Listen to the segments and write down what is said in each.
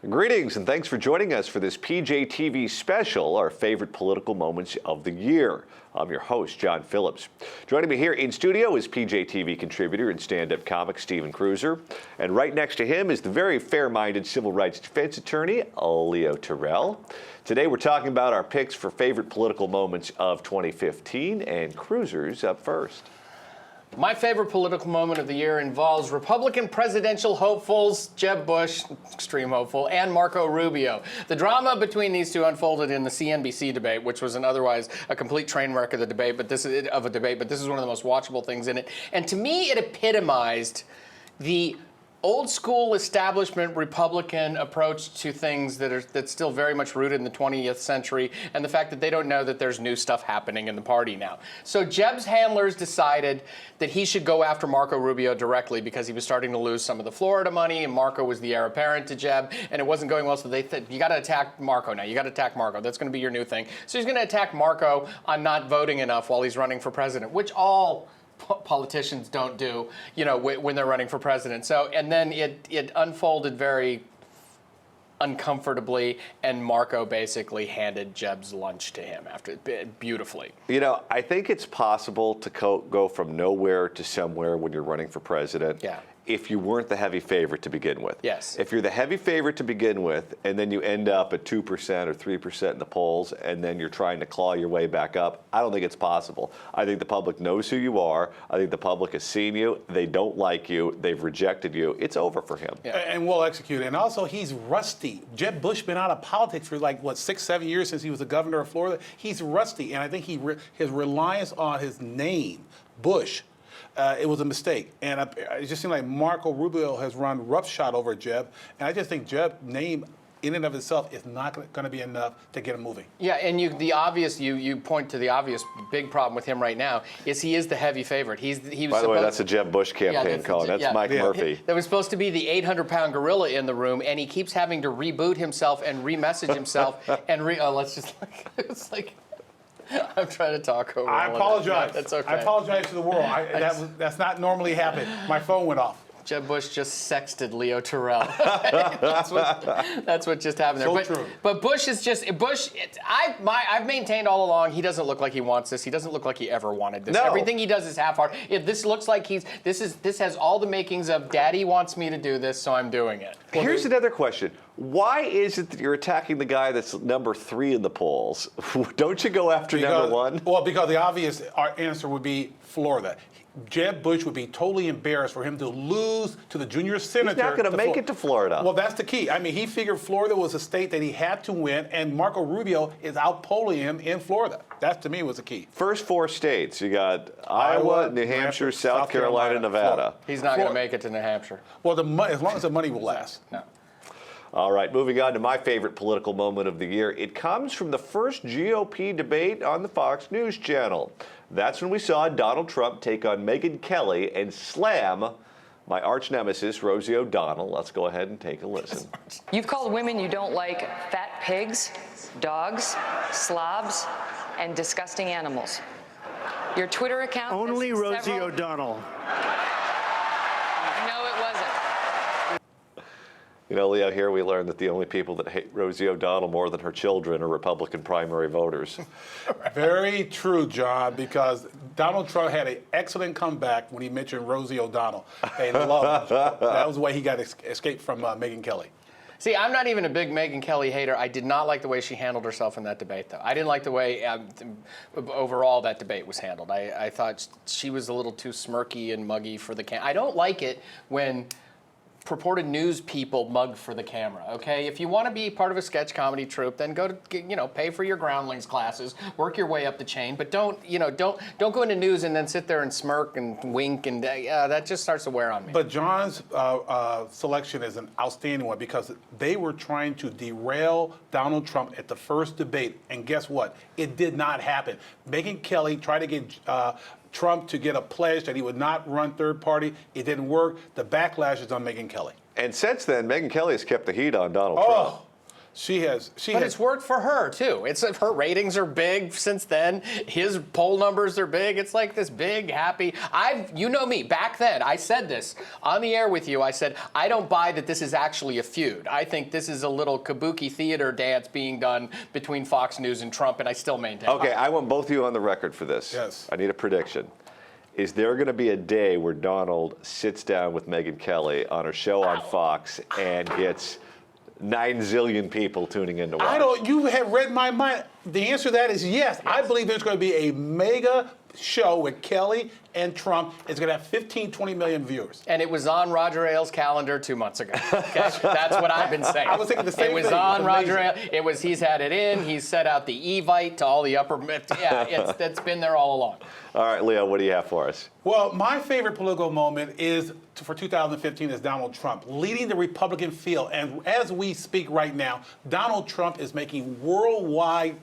Greetings and thanks for joining us for this PJTV Special, our favorite political moments of the year. I'm your host, John Phillips. Joining me here in studio is PJTV contributor and stand-up comic Stephen Cruiser. And right next to him is the very fair-minded civil rights defense attorney, Leo Terrell. Today we're talking about our picks for favorite political moments of 2015, and Cruiser's up first. My favorite political moment of the year involves Republican presidential hopefuls Jeb Bush, extreme hopeful, and Marco Rubio. The drama between these two unfolded in the CNBC debate, which was otherwise a complete train wreck of the debate, but this is one of the most watchable things in it. And to me, it epitomized the old school establishment Republican approach to things that's still very much rooted in the 20th century, and the fact that they don't know that there's new stuff happening in the party now. So Jeb's handlers decided that he should go after Marco Rubio directly because he was starting to lose some of the Florida money, and Marco was the heir apparent to Jeb, and it wasn't going well, so they said, you got to attack Marco now. You got to attack Marco. That's going to be your new thing. So he's going to attack Marco on not voting enough while he's running for president, which all politicians don't do, when they're running for president. So, and then it unfolded very uncomfortably, and Marco basically handed Jeb's lunch to him beautifully. I think it's possible to go from nowhere to somewhere when you're running for president. Yeah. If you weren't the heavy favorite to begin with. Yes. If you're the heavy favorite to begin with, and then you end up at 2% or 3% in the polls, and then you're trying to claw your way back up, I don't think it's possible. I think the public knows who you are. I think the public has seen you. They don't like you. They've rejected you. It's over for him. Yeah. And well executed. And also, he's rusty. Jeb Bush been out of politics for 6, 7 years since he was the governor of Florida. He's rusty, and I think his reliance on his name, Bush, it was a mistake. And it just seemed like Marco Rubio has run roughshod over Jeb. And I just think Jeb's name in and of itself is not going to be enough to get him moving. Yeah, and you point to the obvious big problem with him right now is he is the heavy favorite. By the way, that's a Jeb Bush campaign calling. That's Mike Murphy. There was supposed to be the 800-pound gorilla in the room, and he keeps having to reboot himself and remessage himself it's like. I'm trying to talk over. I apologize. That's okay. I apologize to the world. That's not normally happened. My phone went off. Jeb Bush just sexted Leo Terrell. that's what just happened there. So true. But Bush is just Bush. I've maintained all along he doesn't look like he wants this. He doesn't look like he ever wanted this. No. Everything he does is half-hearted. If this looks like this has all the makings of Daddy wants me to do this, so I'm doing it. Here's another question. Why is it that you're attacking the guy that's number 3 in the polls? Don't you go after number 1? Well, because the obvious answer would be Florida. Jeb Bush would be totally embarrassed for him to lose to the junior senator. He's not going to make it to Florida. Well, that's the key. I mean, he figured Florida was a state that he had to win, and Marco Rubio is outpolling him in Florida. That, to me, was the key. First 4 states. You got Iowa, New Hampshire, South Carolina, Nevada. Florida. He's not going to make it to New Hampshire. Well, as long as the money will last. No. All right, moving on to my favorite political moment of the year. It comes from the first GOP debate on the Fox News channel. That's when we saw Donald Trump take on Megyn Kelly and slam my arch nemesis, Rosie O'Donnell. Let's go ahead and take a listen. You've called women you don't like fat pigs, dogs, slobs, and disgusting animals. Your Twitter account... Only Rosie O'Donnell. No, it wasn't. Leo, here we learned that the only people that hate Rosie O'Donnell more than her children are Republican primary voters. Very true, John, because Donald Trump had an excellent comeback when he mentioned Rosie O'Donnell. They loved him. That was the way he got escaped from Megyn Kelly. See, I'm not even a big Megyn Kelly hater. I did not like the way she handled herself in that debate, though. I didn't like the way overall that debate was handled. I thought she was a little too smirky and muggy for the camera. I don't like it when purported news people mug for the camera, okay? If you want to be part of a sketch comedy troupe, then go to, pay for your groundlings classes, work your way up the chain, but don't go into news and then sit there and smirk and wink, and that just starts to wear on me. But John's selection is an outstanding one because they were trying to derail Donald Trump at the first debate, and guess what? It did not happen. Megyn Kelly tried to get Trump to get a pledge that he would not run third party. It didn't work. The backlash is on Megyn Kelly. And since then, Megyn Kelly has kept the heat on Donald Trump. But it's worked for her too. Her ratings are big since then. His poll numbers are big. It's like this big, happy. You know me. Back then, I said this on the air with you. I said I don't buy that this is actually a feud. I think this is a little kabuki theater dance being done between Fox News and Trump, and I still maintain. Okay, I want both of you on the record for this. Yes. I need a prediction. Is there going to be a day where Donald sits down with Megyn Kelly on her show on Fox and gets 9 zillion people tuning in to watch? You have read my mind. The answer to that is yes. I believe there's going to be a mega show with Kelly and Trump. It's going to have 15, 20 million viewers. And it was on Roger Ailes' calendar 2 months ago. Okay? That's what I've been saying. I was thinking the same thing. It was on Roger Ailes. He's had it in. He's set out the Evite to all the upper. Yeah, it's been there all along. All right, Leo, what do you have for us? Well, my favorite political moment for 2015 is Donald Trump leading the Republican field. And as we speak right now, Donald Trump is making worldwide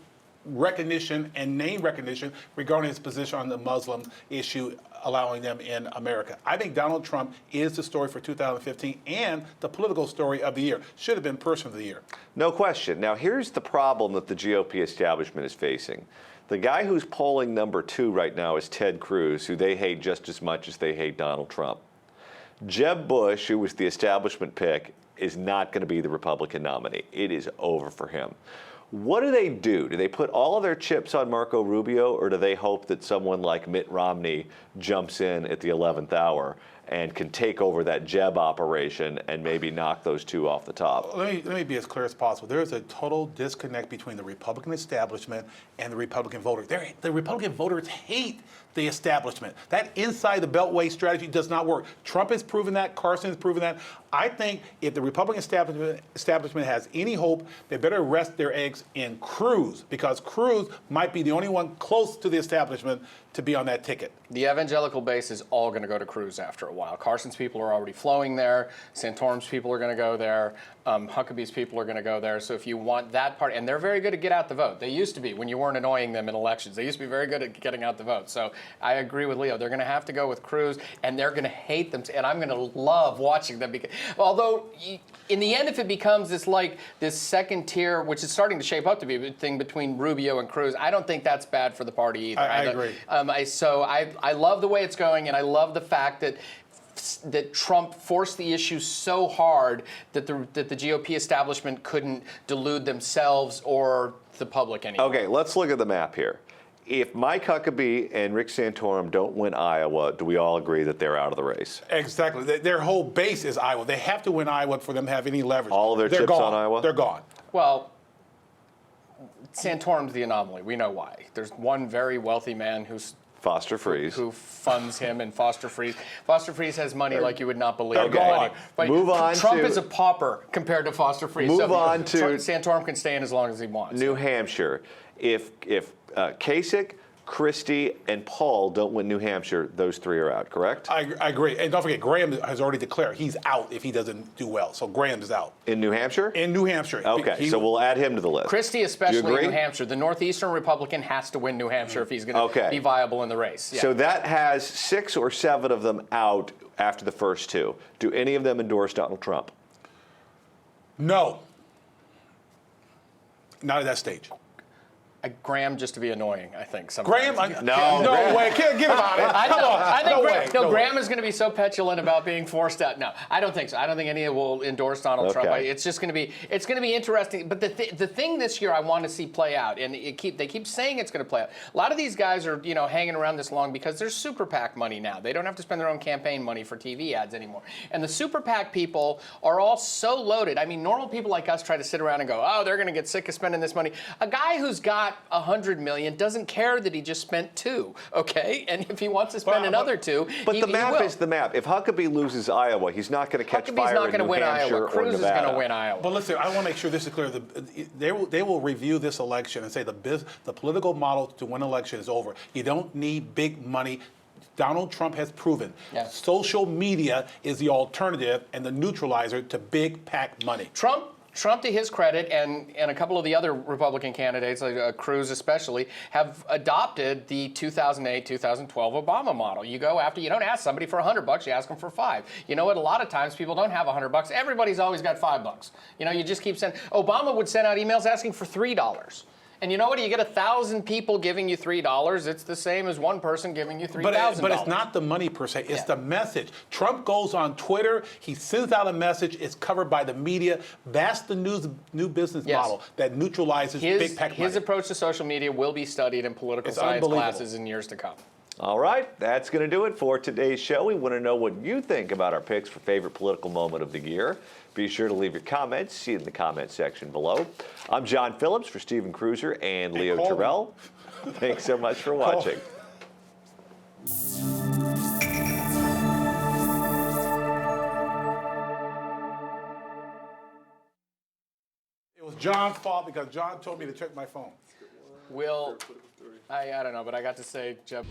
recognition and name recognition regarding his position on the Muslim issue, allowing them in America. I think Donald Trump is the story for 2015 and the political story of the year. Should have been Person of the Year. No question. Now, here's the problem that the GOP establishment is facing. The guy who's polling number 2 right now is Ted Cruz, who they hate just as much as they hate Donald Trump. Jeb Bush, who was the establishment pick, is not going to be the Republican nominee. It is over for him. What do they do? Do they put all of their chips on Marco Rubio, or do they hope that someone like Mitt Romney jumps in at the 11th hour and can take over that Jeb operation and maybe knock those two off the top? Let me be as clear as possible. There is a total disconnect between the Republican establishment and the Republican voters. The Republican voters hate the establishment. That inside the Beltway strategy does not work. Trump has proven that. Carson has proven that. I think if the Republican establishment has any hope, they better rest their eggs in Cruz, because Cruz might be the only one close to the establishment to be on that ticket. The evangelical base is all going to go to Cruz after a while. Carson's people are already flowing there. Santorum's people are going to go there. Huckabee's people are going to go there. So if you want that part, and they're very good at get out the vote. They used to be when you weren't annoying them in elections. They used to be very good at getting out the vote. So I agree with Leo. They're going to have to go with Cruz, and they're going to hate them. And I'm going to love watching them. Because, although in the end, if it becomes this second tier, which is starting to shape up to be a thing between Rubio and Cruz, I don't think that's bad for the party either. I agree. I love the way it's going, and I love the fact that Trump forced the issue so hard that the GOP establishment couldn't delude themselves or the public anymore. Okay, let's look at the map here. If Mike Huckabee and Rick Santorum don't win Iowa, do we all agree that they're out of the race? Exactly. Their whole base is Iowa. They have to win Iowa for them to have any leverage. All of their chips on Iowa? They're gone. Well, Santorum's the anomaly. We know why. There's one very wealthy man Foster Freeze, who funds him, and Foster Freeze. Foster Freeze has money like you would not believe. They're gone. But move on. Trump is a pauper compared to Foster Freeze. Move on to Santorum can stay in as long as he wants. New Hampshire. If Kasich, Christie, and Paul don't win New Hampshire, those 3 are out, correct? I agree. And don't forget, Graham has already declared he's out if he doesn't do well. So Graham is out. In New Hampshire? In New Hampshire. Okay, so we'll add him to the list. Christie, especially in New Hampshire. The Northeastern Republican has to win New Hampshire if he's going to be viable in the race. Yeah. So that has 6 or 7 of them out after the first 2. Do any of them endorse Donald Trump? No. Not at that stage. Graham just to be annoying, I think. Sometimes. Graham? No way. Can't get him out of it. Come on. I think No way. Graham is going to be so petulant about being forced out. No, I don't think so. I don't think any will endorse Donald Trump. It's just going to be interesting. But the thing this year I want to see play out, and they keep saying it's going to play out. A lot of these guys are hanging around this long because there's super PAC money now. They don't have to spend their own campaign money for TV ads anymore. And the super PAC people are all so loaded. I mean, normal people like us try to sit around and go, oh, they're going to get sick of spending this money. A guy who's got $100 million doesn't care that he just spent 2, okay? And if he wants to spend another 2, but the map will. is the map. If Huckabee loses Iowa, he's not going to catch Huckabee's fire not going to in New win Hampshire Iowa. Cruz or is Nevada. going to win Iowa. But listen, I want to make sure this is clear. They will review this election and say the political model to win an election is over. You don't need big money. Donald Trump has proven social media is the alternative and the neutralizer to big PAC money. Trump Trump, to his credit, and a couple of the other Republican candidates, like Cruz especially, have adopted the 2008-2012 Obama model. You go after, you don't ask somebody for $100, you ask them for $5. You know what? A lot of times people don't have $100. Everybody's always got $5. You know, you just keep sending. Obama would send out emails asking for $3. And you know what? You get 1,000 people giving you $3. It's the same as one person giving you $3,000. But it's not the money per se. It's the message. Trump goes on Twitter. He sends out a message. It's covered by the media. That's the new business model that neutralizes big tech money. His approach to social media will be studied in political science classes in years to come. All right, that's going to do it for today's show. We want to know what you think about our picks for favorite political moment of the year. Be sure to leave your comments. See it in the comment section below. I'm John Phillips for Stephen Cruiser and Leo Terrell. Thanks so much for watching. It was John's fault because John told me to check my phone. I don't know, but I got to say, Jeb.